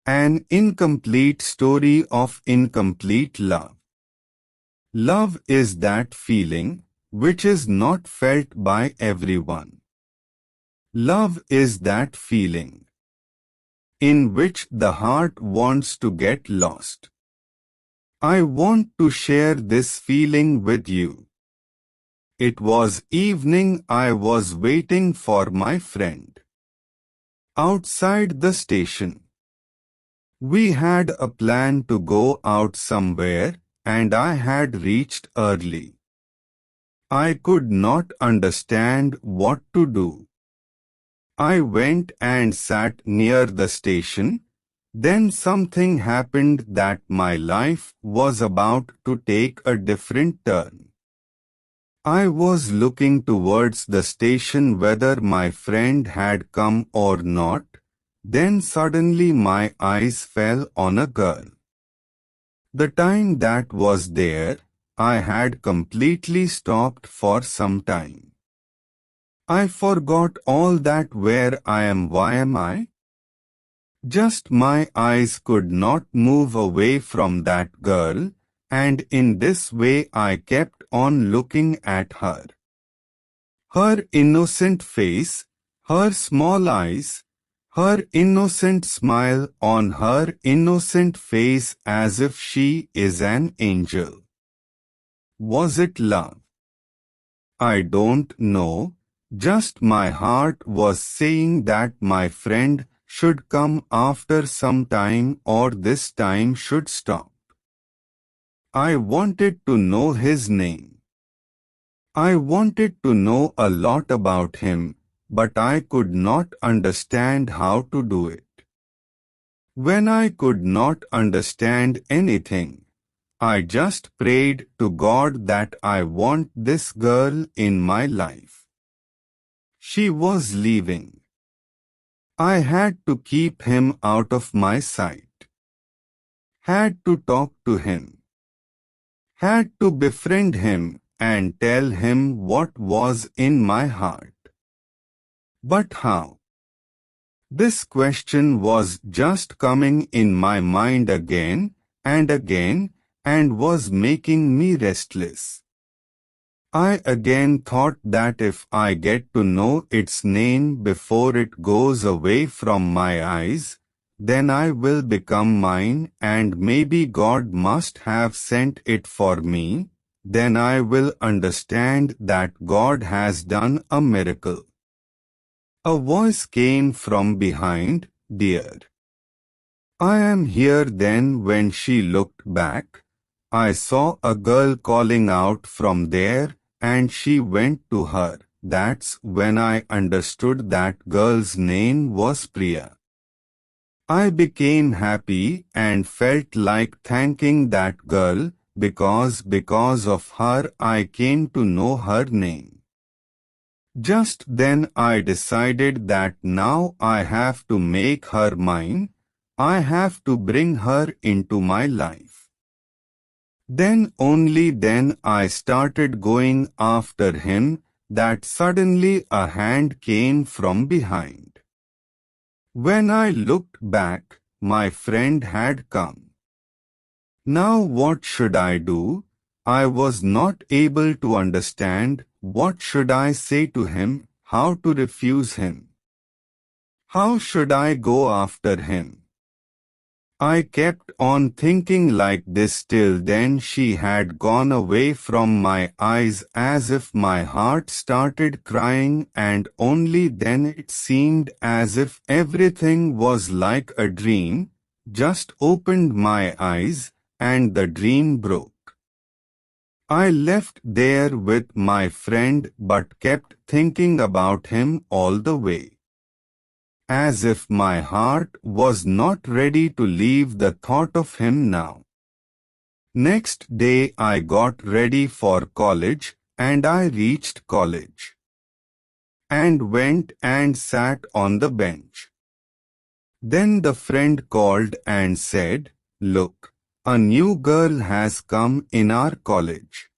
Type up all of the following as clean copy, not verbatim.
An incomplete story of incomplete love. Love is that feeling which is not felt by everyone. Love is that feeling in which the heart wants to get lost. I want to share this feeling with you. It was evening. I was waiting for my friend outside the station. We had a plan to go out somewhere, and I had reached early. I could not understand what to do. I went and sat near the station. Then something happened that my life was about to take a different turn. I was looking towards the station whether my friend had come or not. Then suddenly my eyes fell on a girl. The time that was there, I had completely stopped for some time. I forgot all that. Where I am, why am I? Just my eyes could not move away from that girl, and in this way I kept on looking at her. Her innocent face, her small eyes, her innocent smile on her innocent face as if she is an angel. Was it love? I don't know, just my heart was saying that my friend should come after some time or this time should stop. I wanted to know his name. I wanted to know a lot about him, but I could not understand how to do it. When I could not understand anything, I just prayed to God that I want this girl in my life. She was leaving. I had to keep him out of my sight. Had to talk to him. Had to befriend him and tell him what was in my heart. But how? This question was just coming in my mind again and was making me restless. I again thought that if I get to know its name before it goes away from my eyes, then I will become mine, and maybe God must have sent it for me. Then I will understand that God has done a miracle. A voice came from behind, "Dear, I am here." Then when she looked back, I saw a girl calling out from there, and she went to her. That's when I understood that girl's name was Priya. I became happy and felt like thanking that girl, because of her I came to know her name. Just then I decided that now I have to make her mine. I have to bring her into my life. Then only then I started going after him. That suddenly a hand came from behind. When I looked back, my friend had come. Now what should I do? I was not able to understand. What should I say to him? How to refuse him? How should I go after him? I kept on thinking like this till then she had gone away from my eyes as if my heart started crying, and only then it seemed as if everything was like a dream. Just opened my eyes and the dream broke. I left there with my friend but kept thinking about him all the way. As if my heart was not ready to leave the thought of him now. Next day I got ready for college, and I reached college. And went and sat on the bench. Then the friend called and said, "Look, a new girl has come in our college."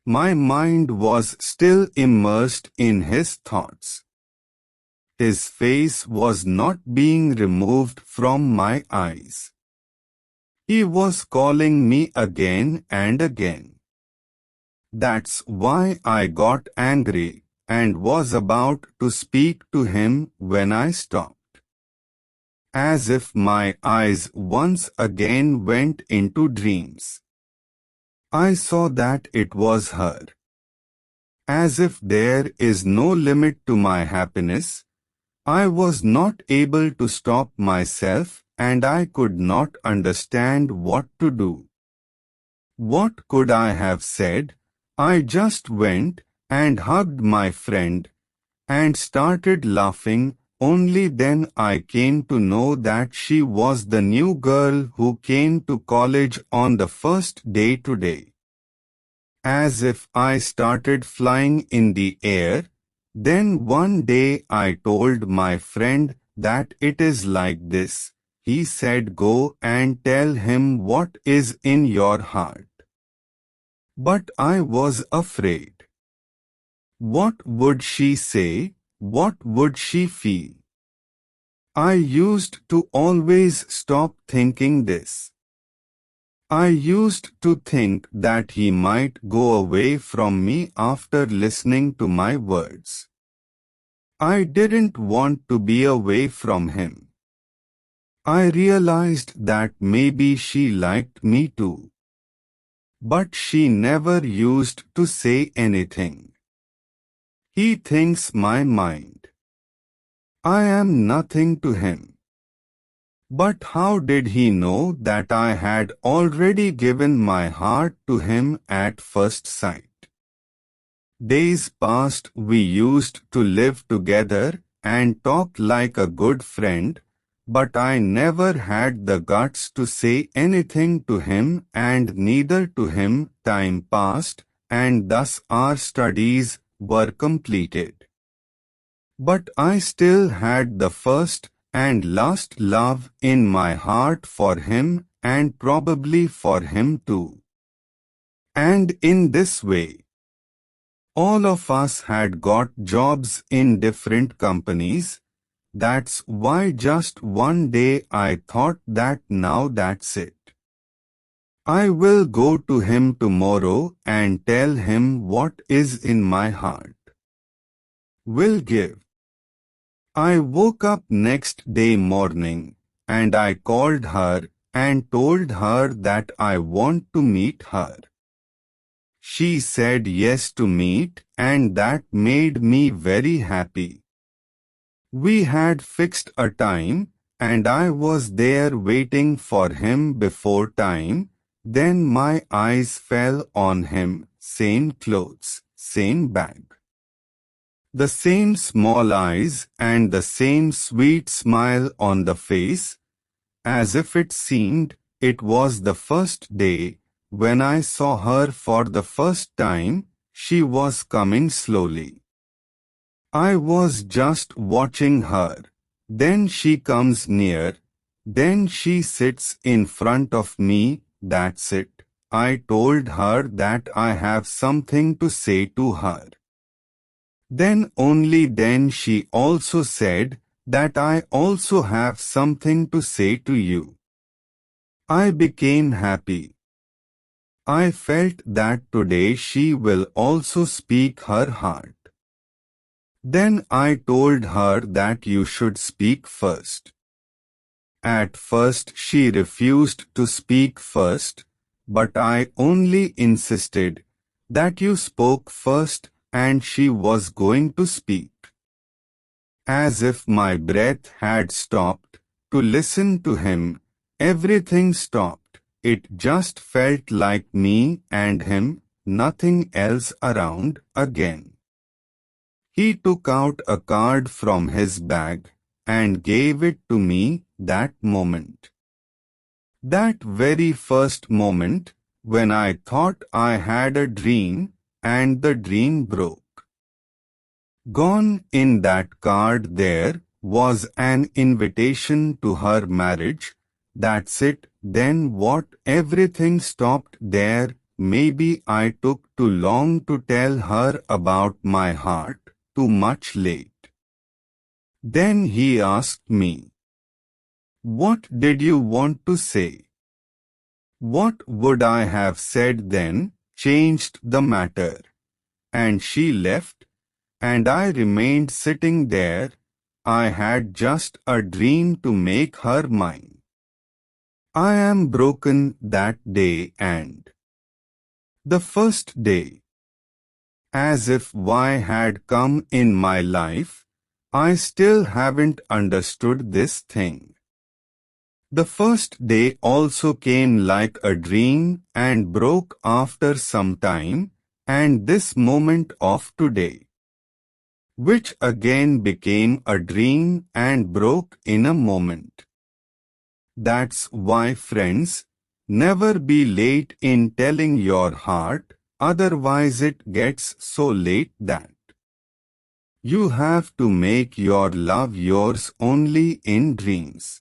My mind was still immersed in his thoughts. His face was not being removed from my eyes. He was calling me again and again. That's why I got angry and was about to speak to him when I stopped. As if my eyes once again went into dreams. I saw that it was her. As if there is no limit to my happiness, I was not able to stop myself and I could not understand what to do. What could I have said? I just went and hugged my friend and started laughing. Only then I came to know that she was the new girl who came to college on the first day today. As if I started flying in the air. Then one day I told my friend that it is like this. He said, go and tell him what is in your heart. But I was afraid. What would she say? What would she feel? I used to always stop thinking this. I used to think that he might go away from me after listening to my words. I didn't want to be away from him. I realized that maybe she liked me too. But she never used to say anything. He thinks my mind. I am nothing to him. But how did he know that I had already given my heart to him at first sight? Days passed, we used to live together and talk like a good friend, but I never had the guts to say anything to him and neither to him. Time passed, and thus our studies were completed. But I still had the first and last love in my heart for him and probably for him too. And in this way, all of us had got jobs in different companies. That's why just one day I thought that now that's it. I will go to him tomorrow and tell him what is in my heart. Will give. I woke up next day morning, and I called her and told her that I want to meet her. She said yes to meet, and that made me very happy. We had fixed a time, and I was there waiting for him before time. Then my eyes fell on him, same clothes, same bag. The same small eyes and the same sweet smile on the face, as if it seemed it was the first day. When I saw her for the first time, she was coming slowly. I was just watching her. Then she comes near. Then she sits in front of me. That's it. I told her that I have something to say to her. Then only then she also said that I also have something to say to you. I became happy. I felt that today she will also speak her heart. Then I told her that you should speak first. At first she refused to speak first, but I only insisted that you spoke first, and she was going to speak. As if my breath had stopped, to listen to him, everything stopped. It just felt like me and him, nothing else around. Again. He took out a card from his bag and gave it to me. That moment. That very first moment, when I thought I had a dream, and the dream broke. Gone in that card there was an invitation to her marriage. That's it. Then what? Everything stopped there. Maybe I took too long to tell her about my heart, too much late. Then he asked me, "What did you want to say?" What would I have said then changed the matter. And she left, and I remained sitting there. I had just a dream to make her mine. I am broken that day and the first day. As if why had come in my life, I still haven't understood this thing. The first day also came like a dream and broke after some time, and this moment of today, which again became a dream and broke in a moment. That's why, friends, never be late in telling your heart, otherwise it gets so late that you have to make your love yours only in dreams.